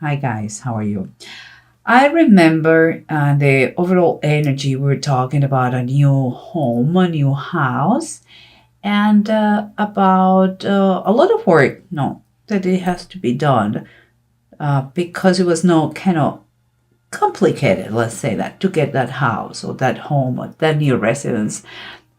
Hi guys, how are you? I remember the overall energy we were talking about a new home, a new house, and about a lot of work, no, that it has to be done because it was no kind of complicated, let's say that, to get that house or that home or that new residence.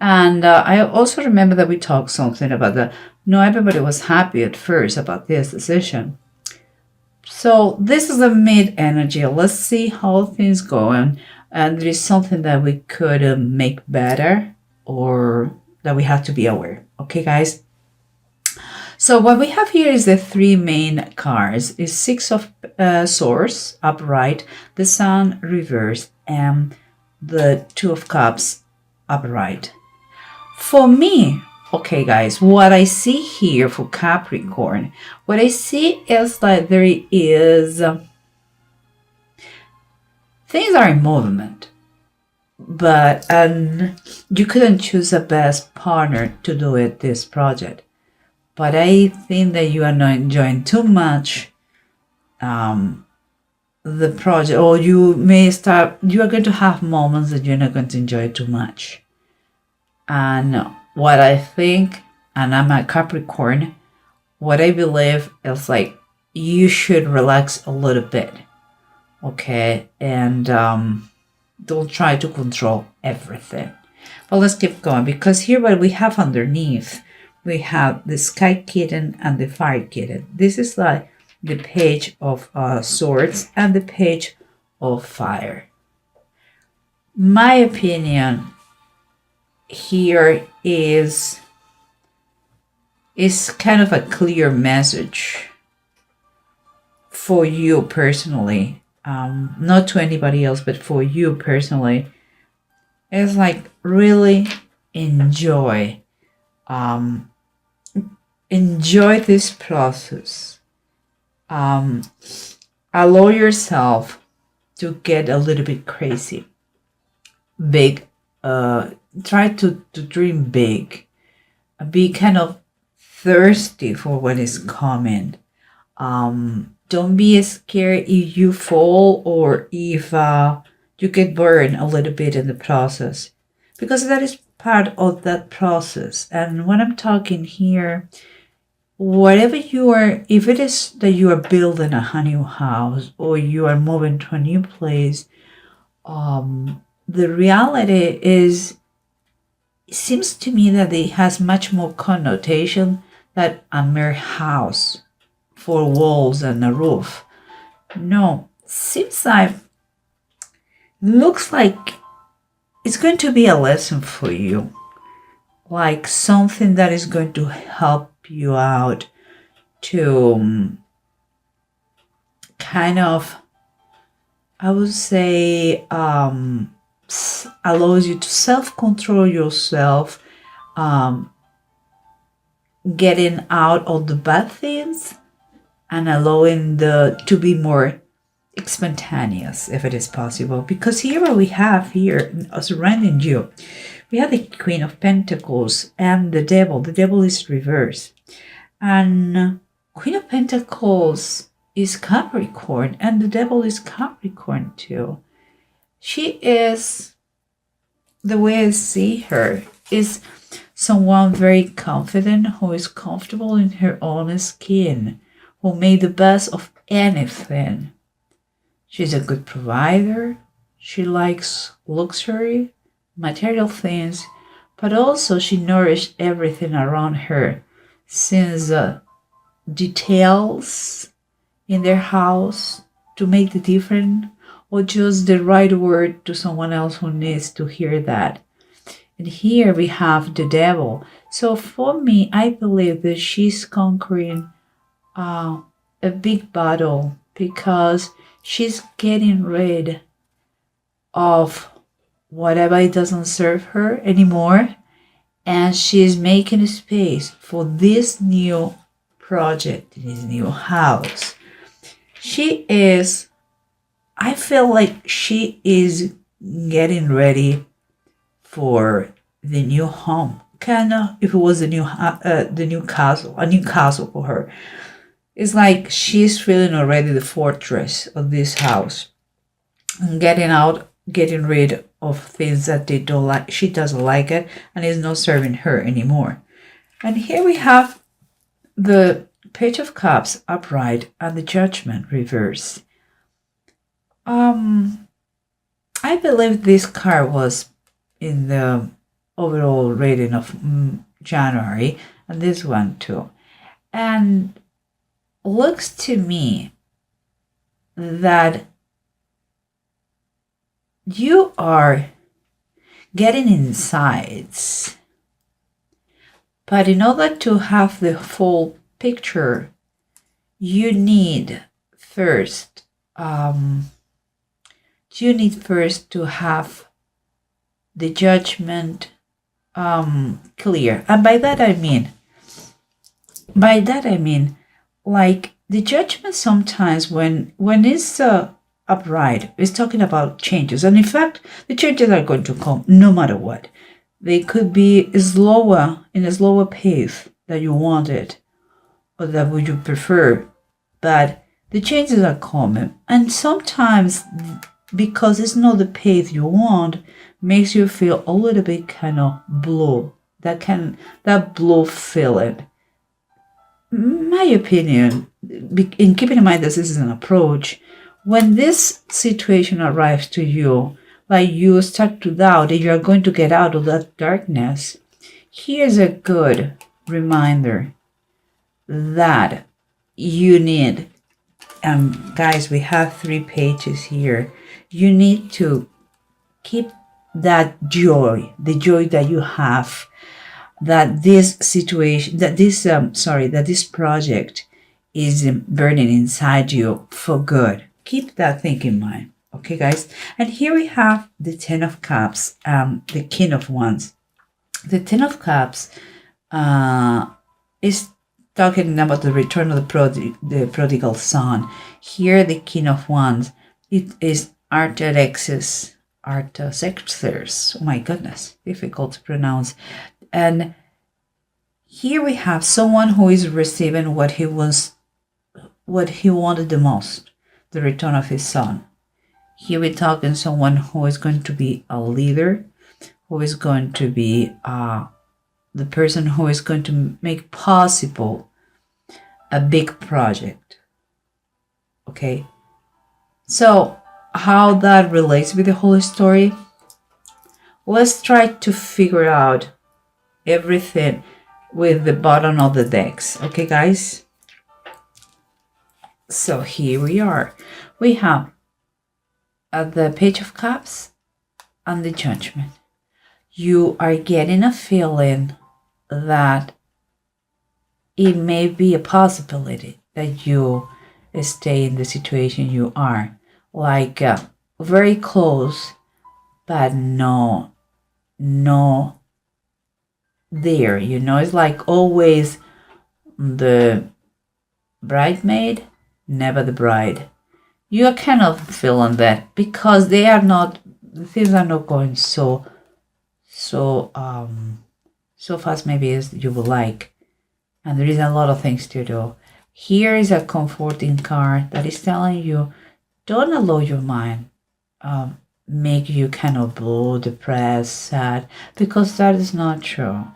And I also remember that we talked something about everybody was happy at first about this decision. So this is a mid energy. Let's see how things going. And there is something that we could make better or that we have to be aware. Okay, guys. So what we have here is the three main cards. Is Six of Swords upright, the Sun reversed, and the Two of Cups upright. For me, okay, guys, what I see here for Capricorn, what I see is that there is things are in movement, but you couldn't choose the best partner to do it this project. But I think that you are not enjoying too much the project, or you are going to have moments that you're not going to enjoy too much. And what I think, and I'm a Capricorn, what I believe is like you should relax a little bit, okay? And don't try to control everything. But let's keep going, because here what we have underneath, we have the Sky Kitten and the Fire Kitten. This is like the Page of Swords and the Page of Fire. My opinion here is kind of a clear message for you personally, not to anybody else, but for you personally. It's like really enjoy this process. Allow yourself to get a little bit crazy, big. Try to dream big. Be kind of thirsty for what is coming. Don't be scared if you fall or if you get burned a little bit in the process, because that is part of that process. And when I'm talking here, whatever you are, if it is that you are building a new house or you are moving to a new place, the reality is, it seems to me that it has much more connotation than a mere house, four walls and a roof. No, seems like, looks like it's going to be a lesson for you, like something that is going to help you out to kind of, I would say, allows you to self-control yourself, getting out of the bad things and allowing to be more spontaneous if it is possible. Because here what we have here surrounding you, we have the Queen of Pentacles and the Devil. The Devil is reversed, and Queen of Pentacles is Capricorn, and the Devil is Capricorn too. She is, the way I see her, is someone very confident, who is comfortable in her own skin, who made the best of anything. She's a good provider. She likes luxury, material things, but also she nourished everything around her, since details in their house to make the difference, or just the right word to someone else who needs to hear that. And here we have the Devil. So for me, I believe that she's conquering a big battle, because she's getting rid of whatever it doesn't serve her anymore, and she's making space for this new project, this new house. I feel like she is getting ready for the new home. Kind of, if it was the new castle, a new castle for her. It's like she's feeling already the fortress of this house, and getting out, getting rid of things that they don't like. She doesn't like it, and it's not serving her anymore. And here we have the Page of Cups upright and the Judgment reversed. I believe this card was in the overall rating of January, and this one too. And looks to me that you are getting insights, but in order to have the full picture, you need first to have the Judgment clear. And by that I mean like the Judgment sometimes when it's upright, is talking about changes. And in fact, the changes are going to come no matter what. They could be in a slower pace that you wanted or that would you prefer. But the changes are coming. And sometimes because it's not the pace you want, makes you feel a little bit kind of blue. That blue feeling. My opinion, in keeping in mind that this is an approach, when this situation arrives to you, like you start to doubt that you're going to get out of that darkness, here's a good reminder that you need, guys, we have 3 pages here. You need to keep that joy, the joy that you have, that this situation, that this project is burning inside you for good. Keep that thing in mind, okay, guys? And here we have the 10 of Cups, the King of Wands. The 10 of Cups is talking about the return of the prodigal son. Here, the King of Wands, it is Artaxerxes. Oh my goodness, difficult to pronounce. And here we have someone who is receiving what he wanted the most, the return of his son. Here we're talking someone who is going to be a leader, who is going to be the person who is going to make possible a big project. Okay, so how that relates with the whole story, let's try to figure out everything with the bottom of the decks. Okay, guys? So here we are. We have the Page of Cups and the Judgment. You are getting a feeling that it may be a possibility that you stay in the situation you are. Like very close, but no there, it's like always the bridesmaid, never the bride. You are kind of feeling that because things are not going so fast maybe as you would like, and there is a lot of things to do. Here is a comforting card that is telling you, don't allow your mind make you kind of blue, depressed, sad, because that is not true.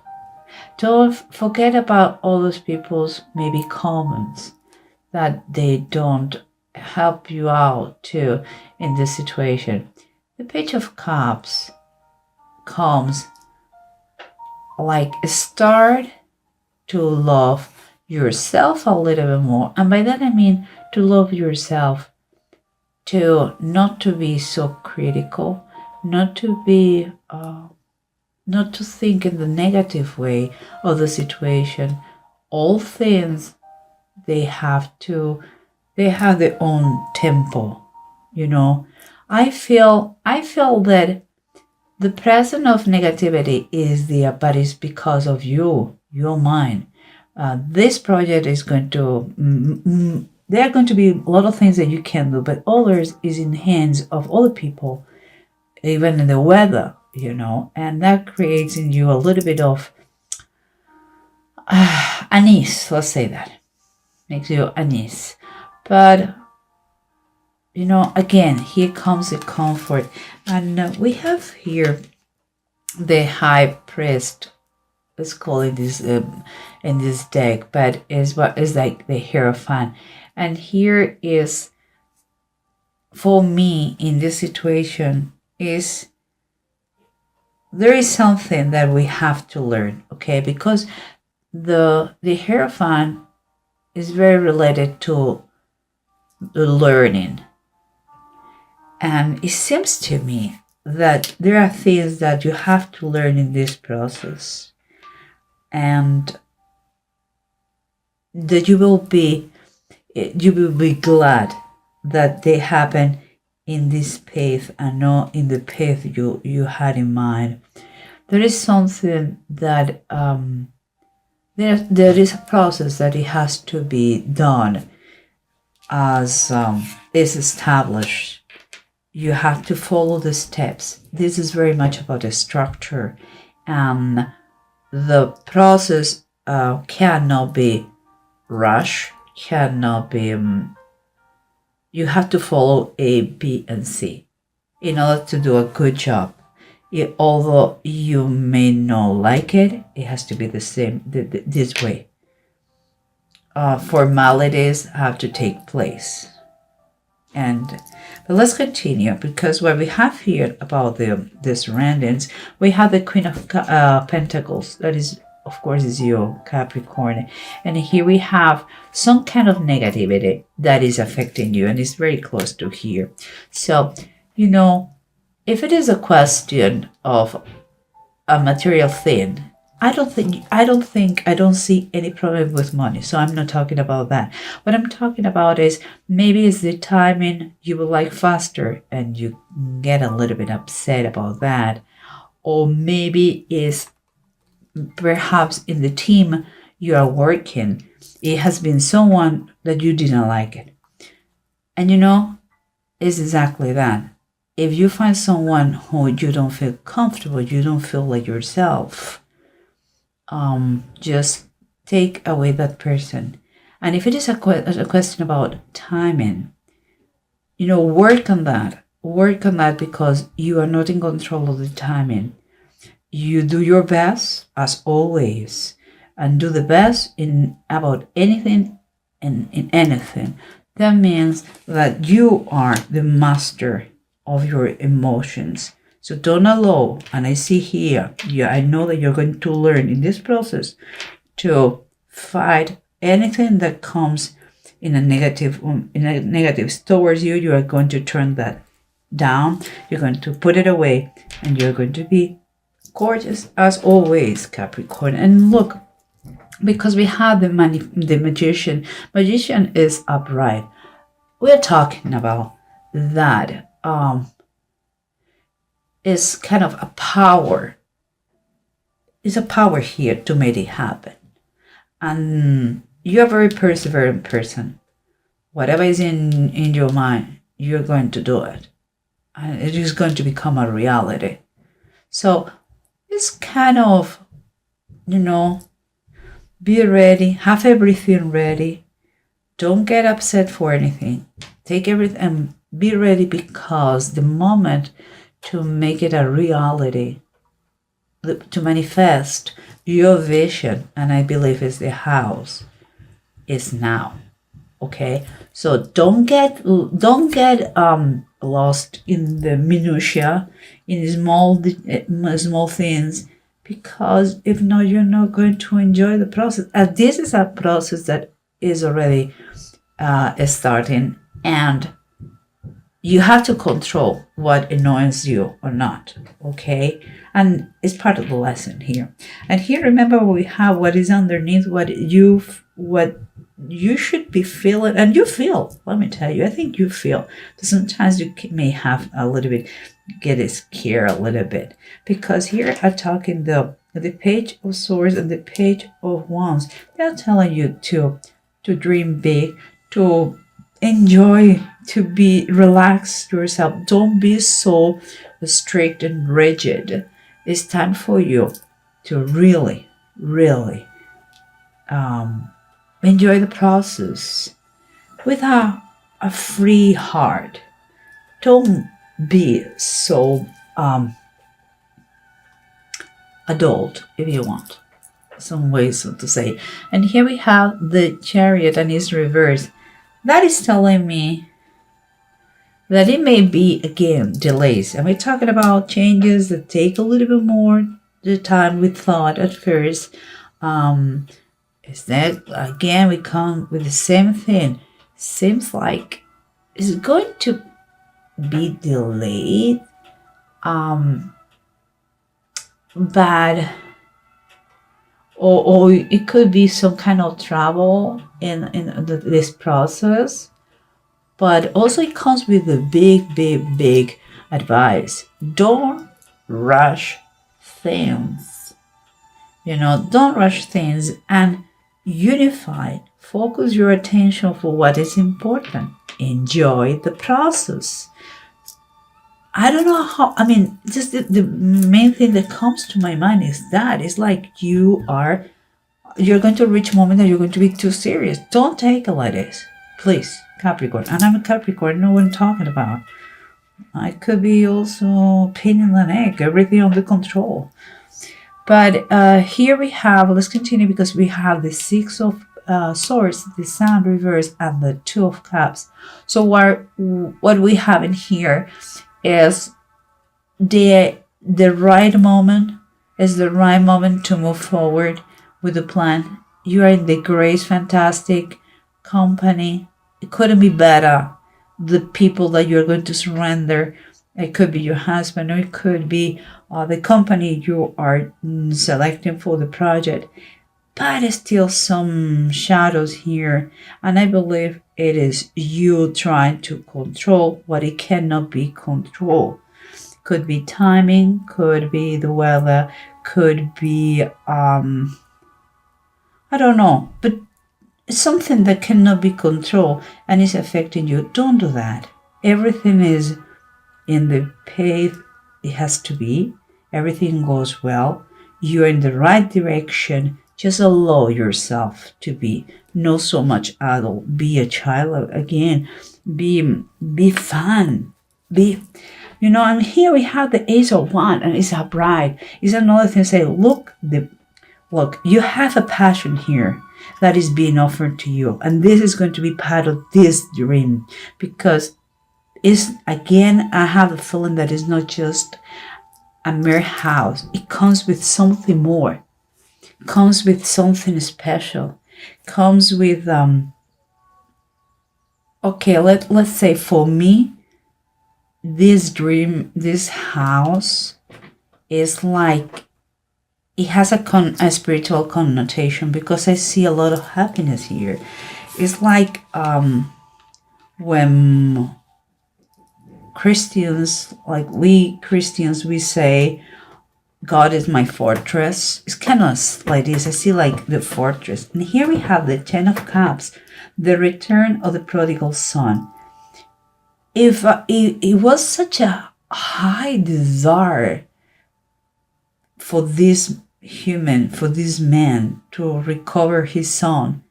Don't forget about all those people's maybe comments that they don't help you out too in this situation. The Page of Cups comes like start to love yourself a little bit more, and by that I mean to love yourself, to not to be so critical, not to be not to think in the negative way of the situation. All things they have their own tempo. I feel that the presence of negativity is there, but it's because of your mind. This project is going to there are going to be a lot of things that you can do, but others is in hands of other people, even in the weather, and that creates in you a little bit of unease, let's say that. makes you unease. But again, here comes the comfort, and we have here the high priest. Let's call it this in this deck, but is what is like the Hierophant, and here is for me in this situation is there is something that we have to learn, okay? Because the Hierophant is very related to the learning, and it seems to me that there are things that you have to learn in this process, and that you will be glad that they happen in this path and not in the path you had in mind. There is something that there is a process that it has to be done as is established. You have to follow the steps. This is very much about the structure, and the process cannot be rushed, cannot be you have to follow A, B, and C in order to do a good job. Although you may not like it, it has to be the same this way. Formalities have to take place. But let's continue, because what we have here about the surroundings, we have the Queen of Pentacles. That is, of course, is you, Capricorn. And here we have some kind of negativity that is affecting you, and it's very close to here. So, if it is a question of a material thing, I don't see any problem with money. So I'm not talking about that. What I'm talking about is maybe it's the timing you would like faster and you get a little bit upset about that. Or maybe it's perhaps in the team you are working, it has been someone that you didn't like it. And it's exactly that. If you find someone who you don't feel comfortable, you don't feel like yourself, just take away that person. And if it is a question about timing, work on that. Work on that, because you are not in control of the timing. You do your best as always, and do the best in about anything and in anything. That means that you are the master of your emotions. So don't allow, and I see here, I know that you're going to learn in this process to fight anything that comes in a negative towards you. You are going to turn that down. You're going to put it away, and you're going to be gorgeous as always, Capricorn. And look, because we have the magician. Magician is upright. We're talking about that. Is kind of a power. It's a power here to make it happen. And you're a very perseverant person. Whatever is in your mind, you're going to do it. And it is going to become a reality. So it's kind of, be ready, have everything ready. Don't get upset for anything. Take everything and be ready, because the moment to make it a reality, to manifest your vision, and I believe it's the house, is now. Okay, so don't get lost in the minutia, in small things, because if not, you're not going to enjoy the process. And this is a process that is already starting, and you have to control what annoys you or not, okay? And it's part of the lesson here. And here, remember, we have what is underneath, what you should be feeling, and you feel. Let me tell you, I think you feel. Sometimes you may have a little bit, get scared a little bit, because here I'm talking the Page of Swords and the Page of Wands. They're telling you to dream big, to enjoy, to be relaxed yourself. Don't be so strict and rigid. It's time for you to really enjoy the process with a free heart. Don't be so adult if you want. Some ways to say. And here we have the chariot and its reverse. That is telling me that it may be again delays. And we're talking about changes that take a little bit more the time we thought at first. Is that again we come with the same thing? Seems like it's going to be delayed. Bad, or it could be some kind of trouble in this process, but also it comes with a big advice. Don't rush things, don't rush things, and unify, focus your attention for what is important, enjoy the process. I don't know how, just the main thing that comes to my mind is that it's like you're going to reach a moment that you're going to be too serious. Don't take it like this, please, Capricorn. And I'm a Capricorn, know what I'm talking about. I could be also pain in the neck, everything under control. But here we have, let's continue because we have the Six of Swords, the Sun reverse, and the Two of Cups. So what we have in here is the right moment, is the right moment to move forward with the plan. You are in the great, fantastic company. It couldn't be better. The people that you're going to surrender, it could be your husband, or it could be the company you are selecting for the project. But there's still some shadows here, and I believe it is you trying to control what it cannot be controlled. Could be timing, could be the weather, could be I don't know, but it's something that cannot be controlled and is affecting you. Don't do that. Everything is in the path it has to be. Everything goes well. You're in the right direction. Just allow yourself to be not so much adult. Be a child again. Be fun. And here we have the Ace of Wands, and it's a bride. It's another thing. Say, look, you have a passion here that is being offered to you, and this is going to be part of this dream, because I have a feeling that it's not just a mere house. It comes with something more. Comes with something special, comes with let's say for me, this dream, this house is like it has a spiritual connotation, because I see a lot of happiness here. It's like when Christians, like we Christians, we say God is my fortress. It's kind of like this. I see like the fortress. And here we have the Ten of Cups, the return of the prodigal son. If it was such a high desire for this man to recover his son,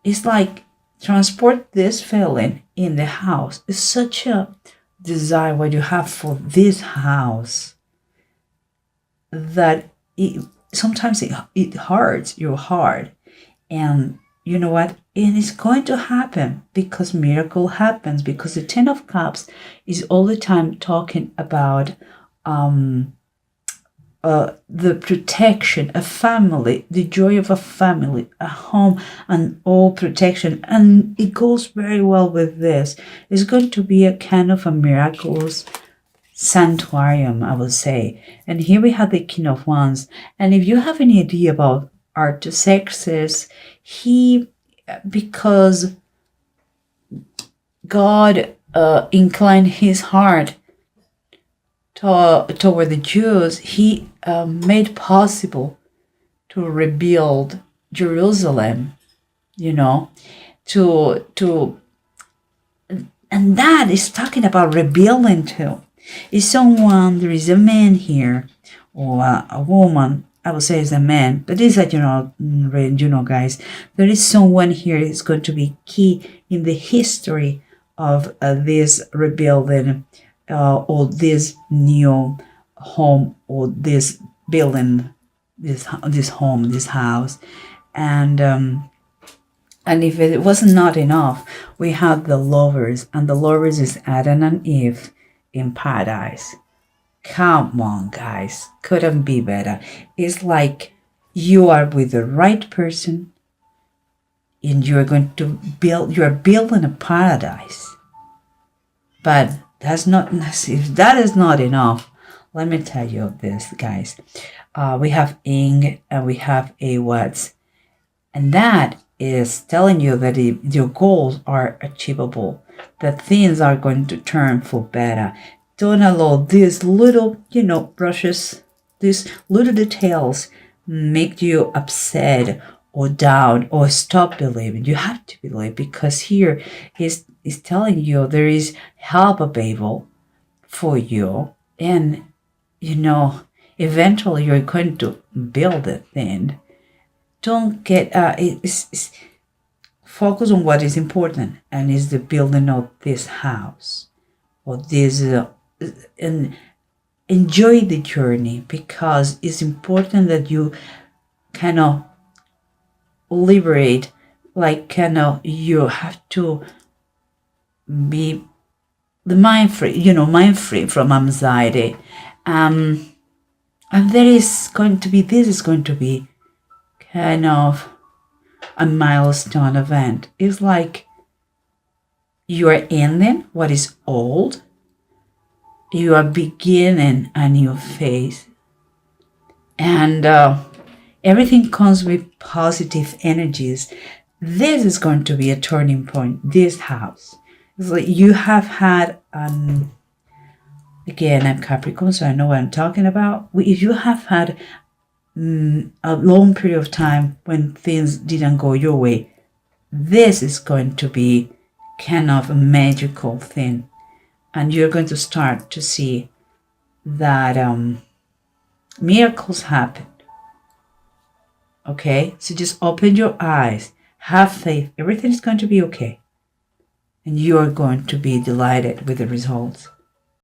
it's like transport this feeling in the house. It's such a desire what you have for this house, that sometimes it hurts your heart. And you know what? It is going to happen, because miracle happens, because the Ten of Cups is all the time talking about the protection, a family, the joy of a family, a home, and all protection. And it goes very well with this. It's going to be a kind of a miraculous sanctuarium, I would say. And here we have the King of Wands. And if you have any idea about Artaxerxes, because God inclined his heart toward the Jews, he made possible to rebuild Jerusalem, and that is talking about rebuilding too. There is a man here, or a woman, I would say it's a man, but it's a general range, guys. There is someone here is going to be key in the history of this rebuilding or this new home or this building, this home, this house. And if it was not enough, we have the lovers, and the lovers is Adam and Eve in paradise. Come on, guys. Couldn't be better. It's like you are with the right person and you're going to you're building a paradise. But if that is not enough, let me tell you this, guys. We have Ing and we have a Watts. And that is telling you that your goals are achievable, that things are going to turn for better. Don't allow these little, brushes, these little details make you upset or down or stop believing. You have to believe, because here is telling you there is help available for you. And, eventually you're going to build a thing. Don't get, focus on what is important, and is the building of this house or this, and enjoy the journey, because it's important that you kind of liberate, you have to be the mind free from anxiety. And this is going to be kind of a milestone event. It's like you are ending what is old, you are beginning a new phase, and everything comes with positive energies. This is going to be a turning point. This house, it's like you have had again, I'm Capricorn, so I know what I'm talking about. If you have had a long period of time when things didn't go your way, this is going to be kind of a magical thing, and you're going to start to see that miracles happen. Okay, so just open your eyes, have faith, everything is going to be okay, and you are going to be delighted with the results.